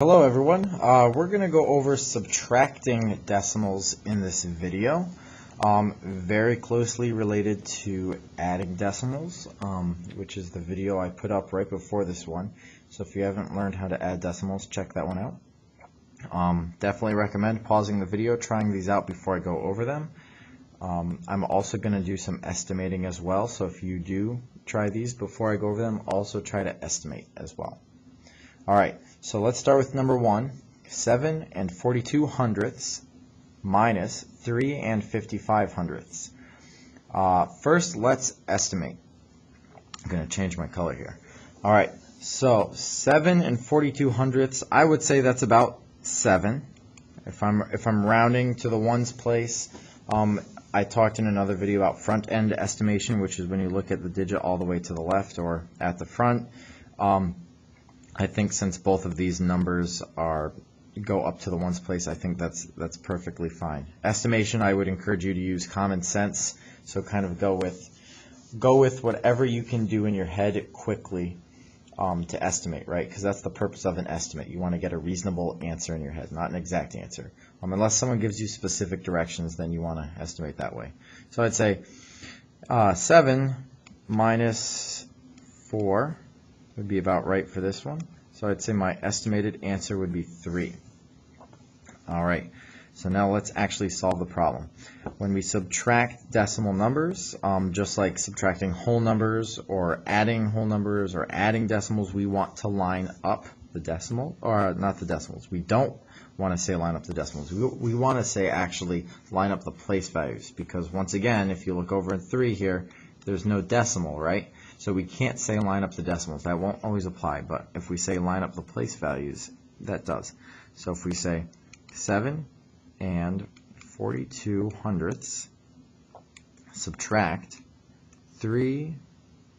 Hello everyone, we're going to go over subtracting decimals in this video, very closely related to adding decimals, which is the video I put up right before this one. So if you haven't learned how to add decimals, check that one out. Definitely recommend pausing the video, trying these out before I go over them. I'm also going to do some estimating as well, so if you do try these before I go over them, also try to estimate as well. Alright, so let's start with number 1, 7 and 42 hundredths minus 3 and 55 hundredths. First, let's estimate. I'm going to change my color here. Alright, so 7 and 42 hundredths, I would say that's about 7. If I'm rounding to the ones place, I talked in another video about front end estimation, which is when you look at the digit all the way to the left or at the front. I think since both of these numbers go up to the ones place, I think that's perfectly fine. Estimation, I would encourage you to use common sense, so kind of go with whatever you can do in your head quickly to estimate, right? Because that's the purpose of an estimate. You want to get a reasonable answer in your head, not an exact answer. Unless someone gives you specific directions, then you want to estimate that way. So I'd say 7 minus 4 would be about right for this one. So I'd say my estimated answer would be 3. Alright, so now let's actually solve the problem. When we subtract decimal numbers, just like subtracting whole numbers or adding whole numbers or adding decimals, we want to line up the decimal, or not the decimals. We don't want to say line up the decimals. We want to say actually line up the place values, because once again, if you look over in 3 here, there's no decimal, right? So we can't say line up the decimals. That won't always apply, but if we say line up the place values, that does. So if we say 7 and 42 hundredths subtract 3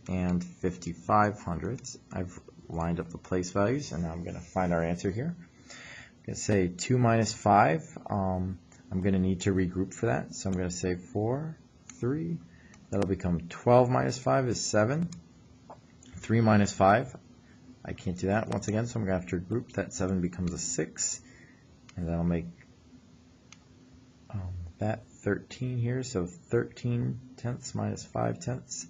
and 55 hundredths, I've lined up the place values, and now I'm going to find our answer here. I'm going to say 2 minus 5. I'm going to need to regroup for that, so I'm going to say 4, 3. That'll become 12 minus 5 is 7. 3 minus 5, I can't do that once again, so I'm going to have to group. That 7 becomes a 6, and that'll make that 13 here, so 13 tenths minus 5 tenths.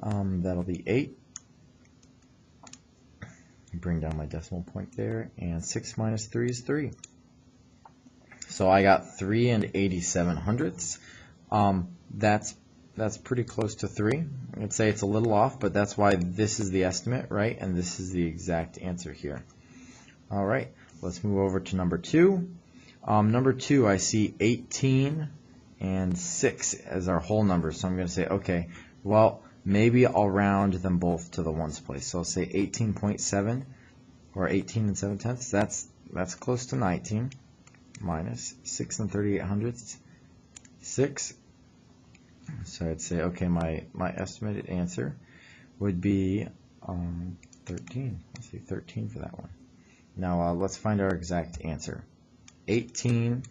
That'll be 8. Bring down my decimal point there, and 6 minus 3 is 3. So I got 3 and 87 hundredths. That's pretty close to 3. I'd say it's a little off, but that's why this is the estimate, right? And this is the exact answer here. All right, let's move over to number 2. Number 2, I see 18 and 6 as our whole numbers. So I'm going to say, okay, well, maybe I'll round them both to the ones place. So I'll say 18.7 or 18 and 7 tenths. That's close to 19 minus 6 and 38 hundredths, 6. So I'd say, okay, my estimated answer would be 13. Let's see, 13 for that one. Now let's find our exact answer. 18,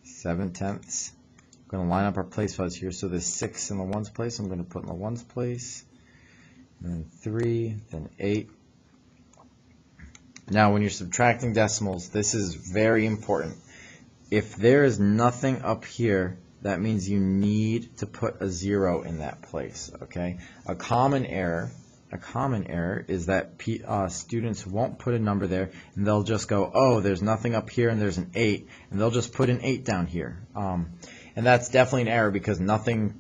7 tenths. I'm going to line up our place values here. So there's 6 in the ones place. I'm going to put in the ones place. Then 3, then 8. Now when you're subtracting decimals, this is very important. If there is nothing up here, that means you need to put a 0 in that place, okay? A common error is that students won't put a number there, and they'll just go, oh, there's nothing up here and there's an 8, and they'll just put an 8 down here. And that's definitely an error, because nothing,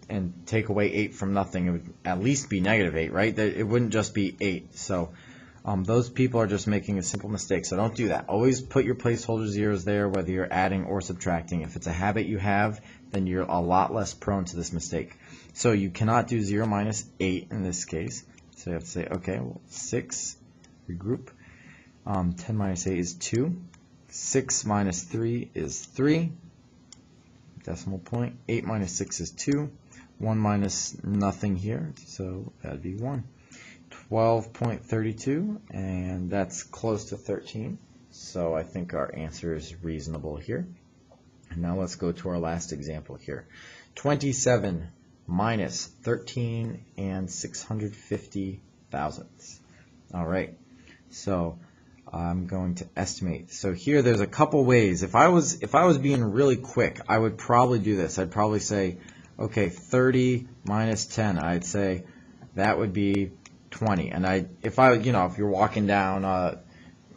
and take away 8 from nothing, it would at least be negative 8, right? It wouldn't just be 8. So those people are just making a simple mistake, so don't do that. Always put your placeholder zeros there, whether you're adding or subtracting. If it's a habit you have, then you're a lot less prone to this mistake. So you cannot do 0 minus 8 in this case. So you have to say, okay, well, 6, regroup. 10 minus 8 is 2. 6 minus 3 is 3. Decimal point. 8 minus 6 is 2. 1 minus nothing here, so that'd be 1. 12.32, and that's close to 13, so I think our answer is reasonable here. And now let's go to our last example here. 27 minus 13 and 650 thousandths. All right, so I'm going to estimate. So here there's a couple ways. If I was being really quick, I would probably do this. I'd probably say, okay, 30 minus 10. I'd say that would be 20. And if you're walking down, I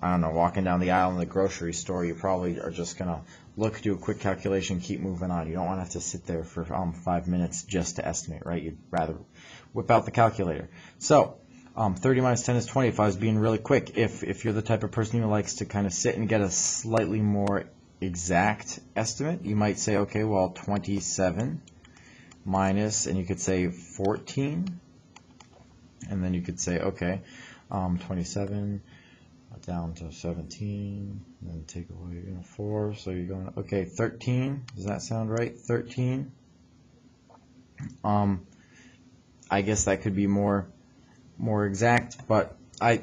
don't know, walking down the aisle in the grocery store, you probably are just gonna look, do a quick calculation, keep moving on. You don't want to have to sit there for 5 minutes just to estimate, right? You'd rather whip out the calculator. So 30 minus 10 is 20 if I was being really quick. If you're the type of person who likes to kind of sit and get a slightly more exact estimate, you might say, okay, well, 27 minus, and you could say 14, and then you could say, okay, 27 down to 17, and then take away 4, so you're going, okay, 13, does that sound right? 13. I guess that could be more exact, but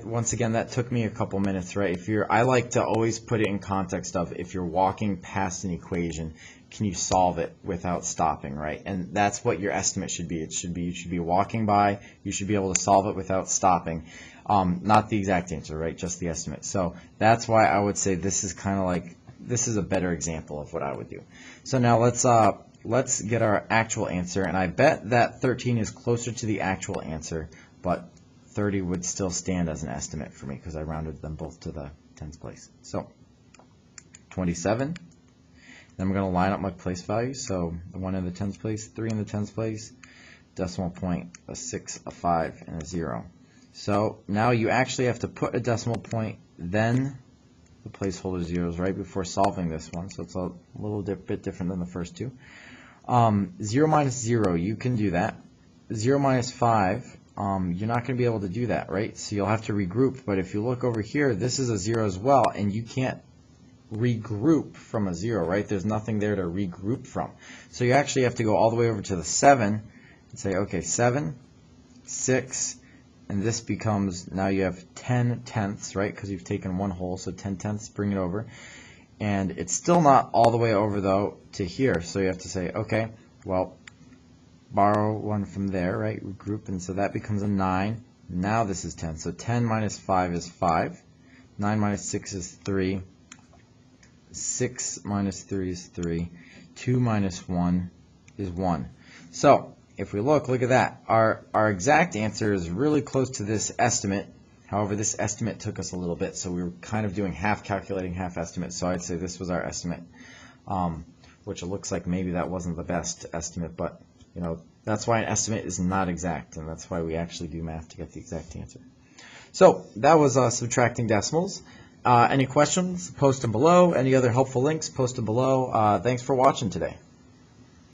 once again, that took me a couple minutes, right? I like to always put it in context of, if you're walking past an equation, can you solve it without stopping, right? And that's what your estimate should be. You should be walking by, you should be able to solve it without stopping. Not the exact answer, right? Just the estimate. So that's why I would say this is kind of like, this is a better example of what I would do. So now let's get our actual answer, and I bet that 13 is closer to the actual answer, but 30 would still stand as an estimate for me because I rounded them both to the tens place. So 27. Then we're going to line up my place values. So 1 in the tens place, 3 in the tens place, decimal point, a 6, a 5, and a 0. So now you actually have to put a decimal point, then the placeholder zeros right before solving this one. So it's a little bit different than the first two. 0 minus 0, you can do that. 0 minus 5, you're not going to be able to do that, right? So you'll have to regroup. But if you look over here, this is a 0 as well, and you can't regroup from a 0, right? There's nothing there to regroup from. So you actually have to go all the way over to the 7 and say, okay, 7, 6, and this becomes, now you have 10 tenths, right? Because you've taken one whole, so 10 tenths, bring it over. And it's still not all the way over, though, to here. So you have to say, okay, well, borrow one from there, right? Regroup, and so that becomes a 9. Now this is 10. So 10 minus 5 is 5. 9 minus 6 is 3. 6 minus 3 is 3. 2 minus 1 is 1. So if we look at that. Our exact answer is really close to this estimate. However, this estimate took us a little bit, so we were kind of doing half calculating, half estimate. So I'd say this was our estimate, which it looks like maybe that wasn't the best estimate, but that's why an estimate is not exact, and that's why we actually do math to get the exact answer. So that was subtracting decimals. Any questions, post them below. Any other helpful links, post them below. Thanks for watching today.